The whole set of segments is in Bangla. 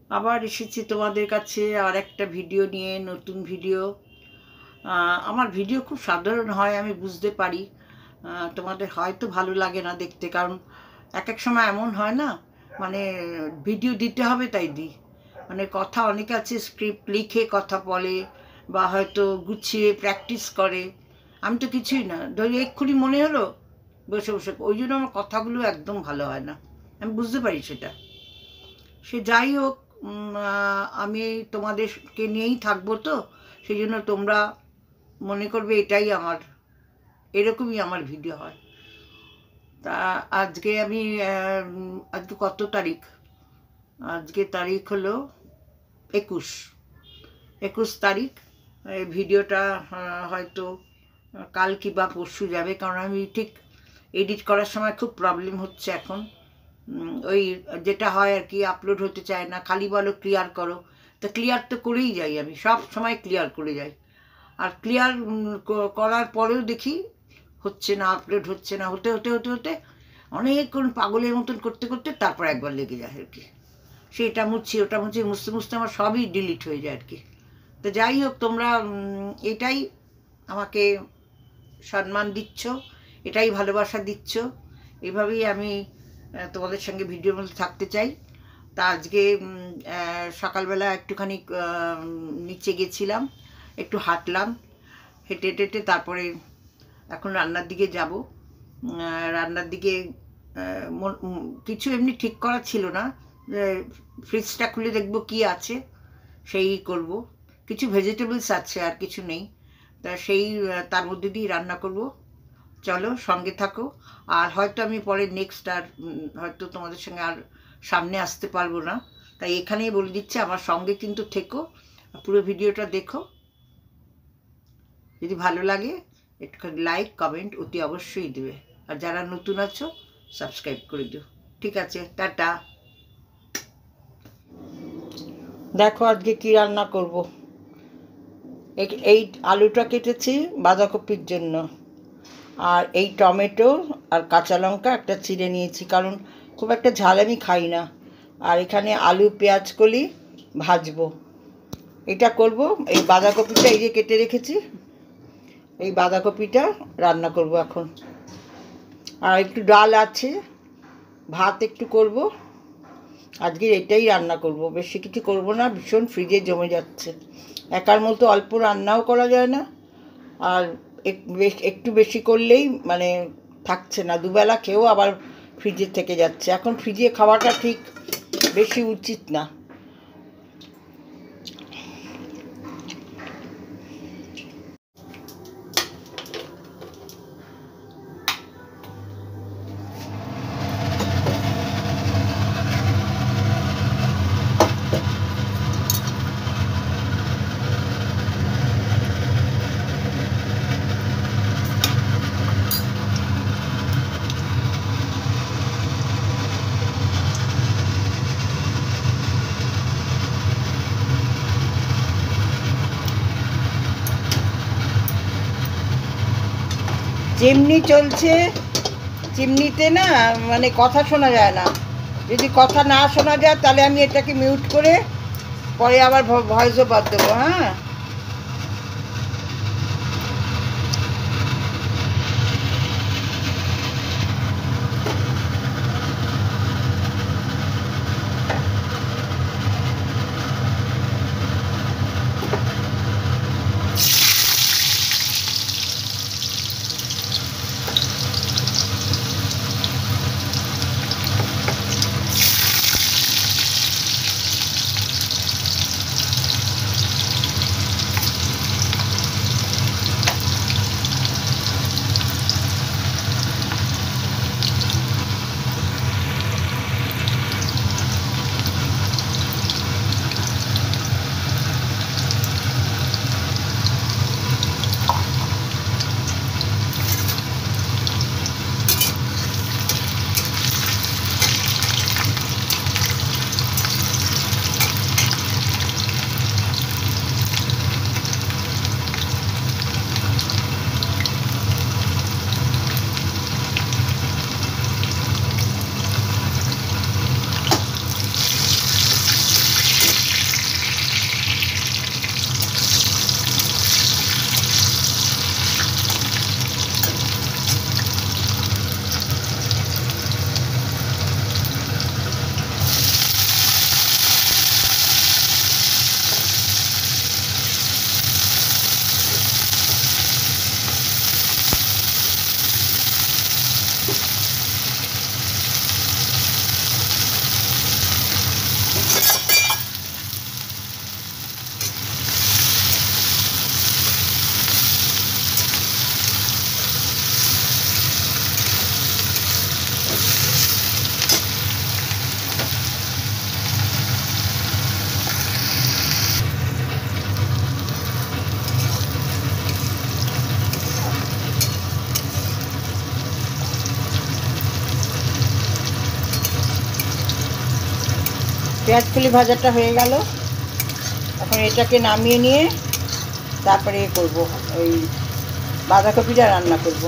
আবার এসেছি তোমাদের কাছে আর একটা ভিডিও নিয়ে, নতুন ভিডিও। আমার ভিডিও খুব সাধারণ হয়, আমি বুঝতে পারি। তোমাদের হয়তো ভালো লাগে না দেখতে, কারণ এক এক সময় এমন হয় না, মানে ভিডিও দিতে হবে তাই দিই। মানে কথা অনেকে আছে স্ক্রিপ্ট লিখে কথা বলে, বা হয়তো গুছিয়ে প্র্যাকটিস করে। আমি তো কিছুই না, ধরি এক্ষুনি মনে হলো বসে বসে, ওই জন্য আমার কথাগুলো একদম ভালো হয় না, আমি বুঝতে পারি সেটা। সে যাই হোক, আমি তোমাদেরকে নিয়েই থাকবো, তো সেই জন্য তোমরা মনে করবে এটাই আমার, এরকমই আমার ভিডিও হয়। তা আজকে আমি আজকে কত তারিখ? আজকে তারিখ হলো 21, 21 তারিখ। এই ভিডিওটা হয়তো কাল কি বা পরশু যাবে, কারণ আমি ঠিক এডিট করার সময় খুব প্রবলেম হচ্ছে এখন। ওই যেটা হয় আর কি, আপলোড হতে চায় না, খালি বলো ক্লিয়ার করো, তা ক্লিয়ার তো করেই যাই, আমি সব সময় ক্লিয়ার করে যাই। আর ক্লিয়ার করার পরেও দেখি হচ্ছে না, আপলোড হচ্ছে না, হতে হতে হতে হতে অনেকক্ষণ পাগলের মতন করতে করতে তারপর একবার লেগে যায় আর কি। সেটা মুছছি, ওটা মুছছি, মুছতে মুছতে আমার সবই ডিলিট হয়ে যায় আর কি। তো যাই হোক, তোমরা এটাই আমাকে সম্মান দিচ্ছ, এটাই ভালোবাসা দিচ্ছ, এভাবেই আমি তোমাদের সঙ্গে ভিডিওর মধ্যে থাকতে চাই। তা আজকে সকালবেলা একটুখানি নিচে গেছিলাম, একটু হাঁটলাম, হেঁটে হেঁটে তারপরে এখন রান্নার দিকে যাব। রান্নার দিকে কিছু এমনি ঠিক করা ছিল না, ফ্রিজটা খুলে দেখবো কি আছে, সেই করব। কিছু ভেজিটেবলস আছে, আর কিছু নেই, তা সেই তার মধ্যে দিয়ে রান্না করব। চলো সঙ্গে থাকো। আর হয়তো আমি পরে নেক্সট আর হয়তো তোমাদের সঙ্গে আর সামনে আসতে পারবো না, তাই এখানেই বলে দিচ্ছি, আমার সঙ্গে কিন্তু থেকো, পুরো ভিডিওটা দেখো। যদি ভালো লাগে একটু লাইক কমেন্ট অতি অবশ্যই দেবে, আর যারা নতুন আছো সাবস্ক্রাইব করে দিও। ঠিক আছে, টাটা। দেখো আজকে কি রান্না করব। এই আলুটা কেটেছি বাঁধাকপির জন্য, আর এই টমেটো আর কাঁচা লঙ্কা একটা চিড়ে নিয়েছি, কারণ খুব একটা ঝাল আমি খাই না। আর এখানে আলু পেঁয়াজ কলি ভাজবো, এটা করব। এই বাঁধাকপিটা এই যে কেটে রেখেছি, এই বাঁধাকপিটা রান্না করব এখন। আর একটু ডাল আছে, ভাত একটু করব। আজকে এটাই রান্না করব, বেশি কিছু করব না, ভীষণ ফ্রিজে জমে যাচ্ছে। একার মতো অল্প রান্নাও করা যায় না, আর একটু বেশি করলেই মানে থাকছে না, দুবেলা খেয়েও আবার ফ্রিজে থেকে যাচ্ছে। এখন ফ্রিজে খাওয়াটা ঠিক বেশি উচিত না। চিমনি চলছে, চিমনিতে না মানে কথা শোনা যায় না। যদি কথা না শোনা যায় তাহলে আমি এটাকে মিউট করে পরে আবার ভয়েস ওভার দেবো। হ্যাঁ, পেঁয়াজ কলি ভাজাটা হয়ে গেল। এখন এটাকে নামিয়ে নিয়ে তারপরে করব, ওই বাঁধাকপিটা রান্না করব।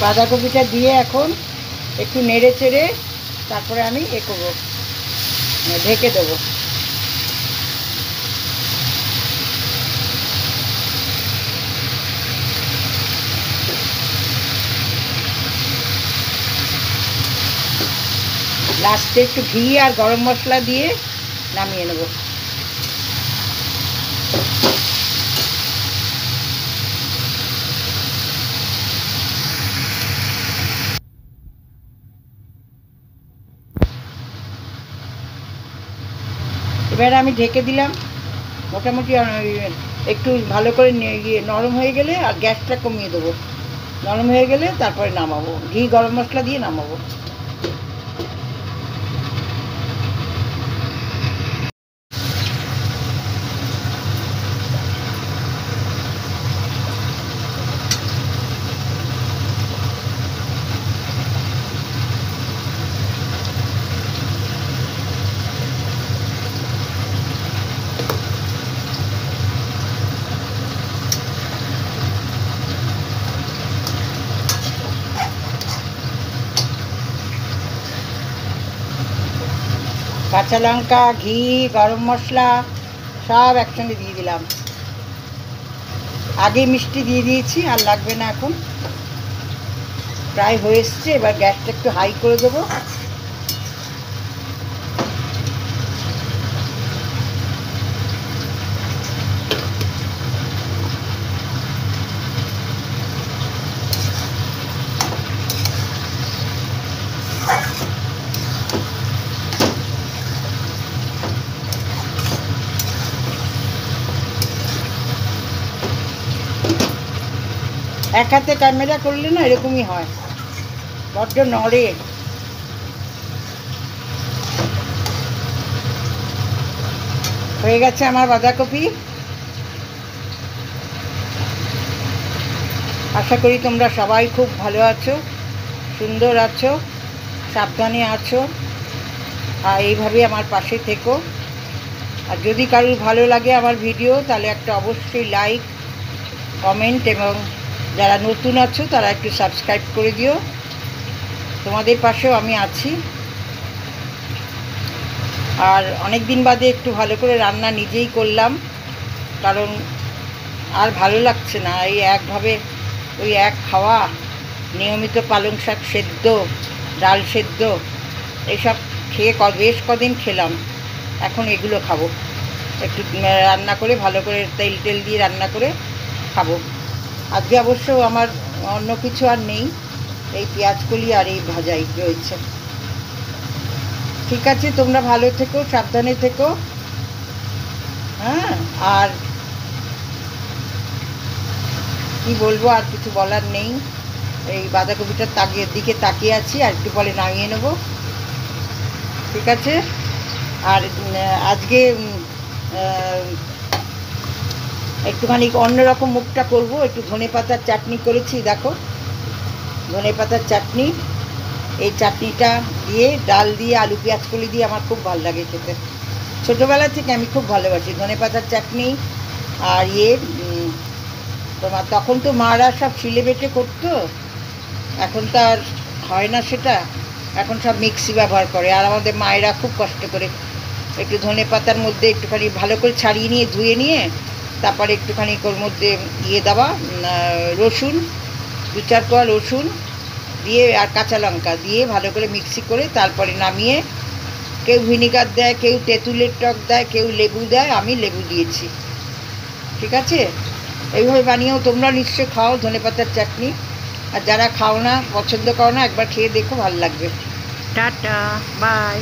বাঁধাকপিটা দিয়ে এখন একটু নেড়ে চেড়ে তারপরে আমি করবো, ঢেকে দেবো। লাস্টে একটু ঘি আর গরম মশলা দিয়ে নামিয়ে নেব। এবার আমি ঢেকে দিলাম, মোটামুটি একটু ভালো করে নরম হয়ে গেলে আর গ্যাসটা কমিয়ে দেবো। নরম হয়ে গেলে তারপরে নামাবো, ঘি গরম মশলা দিয়ে নামাবো। কাঁচা লঙ্কা, ঘি, গরম মশলা সব একসঙ্গে দিয়ে দিলাম। আগে মিষ্টি দিয়ে দিয়েছি, আর লাগবে না। এখন প্রায় হয়ে এসছে, এবার গ্যাসটা একটু হাই করে দেবো। এক হাতে ক্যামেরা করলে না এরকমই হয়, বড্ড নড়ে। হয়ে গেছে আমার বাঁধাকপি। আশা করি তোমরা সবাই খুব ভালো আছো, সুন্দর আছো, সাবধানে আছো, আর এইভাবে আমার পাশে থেকো। আর যদি কারোর ভালো লাগে আমার ভিডিও, তাহলে একটা অবশ্যই লাইক, কমেন্ট, এবং যারা নতুন আছো তারা একটু সাবস্ক্রাইব করে দিও। তোমাদের পাশেও আমি আছি। আর অনেক দিন বাদে একটু ভালো করে রান্না নিজেই করলাম, কারণ আর ভালো লাগছে না এই একভাবে ওই এক খাওয়া। নিয়মিত পালং শাক সেদ্ধ, ডাল সেদ্ধ এইসব খেয়ে বেশ কদিন খেলাম, এখন এগুলো খাবো। একটু রান্না করে ভালো করে তেল দিয়ে রান্না করে খাবো। আজকে অবশ্য আমার অন্য কিছু আর নেই, এই পেঁয়াজকলি আর এই ভাজাই রয়েছে। ঠিক আছে, তোমরা ভালো থেকো, সাবধানে থেকো। হ্যাঁ, আর কি বলবো, আর কিছু বলার নেই। এই বাঁধাকপিটার দিকে তাকিয়ে আছি, আর একটু পরে নামিয়ে নেব। ঠিক আছে। আর আজকে একটুখানি অন্যরকম মুখটা করব, একটু ধনেপাতার চাটনি করেছি। দেখো, ধনেপাতার চাটনি। এই চাটনিটা দিয়ে ডাল দিয়ে আলু পেঁয়াজ কলি দিয়ে আমার খুব ভালো লাগে খেতে। ছোটোবেলা থেকে আমি খুব ভালোবাসি ধনেপাতার চাটনি। আর তোমার তখন তো মারা সব শিলে বেটে করতো, এখন তো আর হয় না সেটা, এখন সব মিক্সি ব্যবহার করে। আর আমাদের মায়েরা খুব কষ্ট করে একটু ধনেপাতার মধ্যে একটুখানি ভালো করে ছাড়িয়ে নিয়ে ধুয়ে নিয়ে তারপরে একটুখানি ওর মধ্যে দেওয়া রসুন, 2-4 কোয়া রসুন দিয়ে আর কাঁচা লঙ্কা দিয়ে ভালো করে মিক্সি করে তারপরে নামিয়ে, কেউ ভিনিগার দেয়, কেউ তেঁতুলের টক দেয়, কেউ লেবু দেয়, আমি লেবু দিয়েছি। ঠিক আছে, এইভাবে বানিয়েও তোমরা নিশ্চয়ই খাও ধনেপাতার চাটনি। আর যারা খাও না, পছন্দ করো না, একবার খেয়ে দেখো, ভালো লাগবে। Tata, by.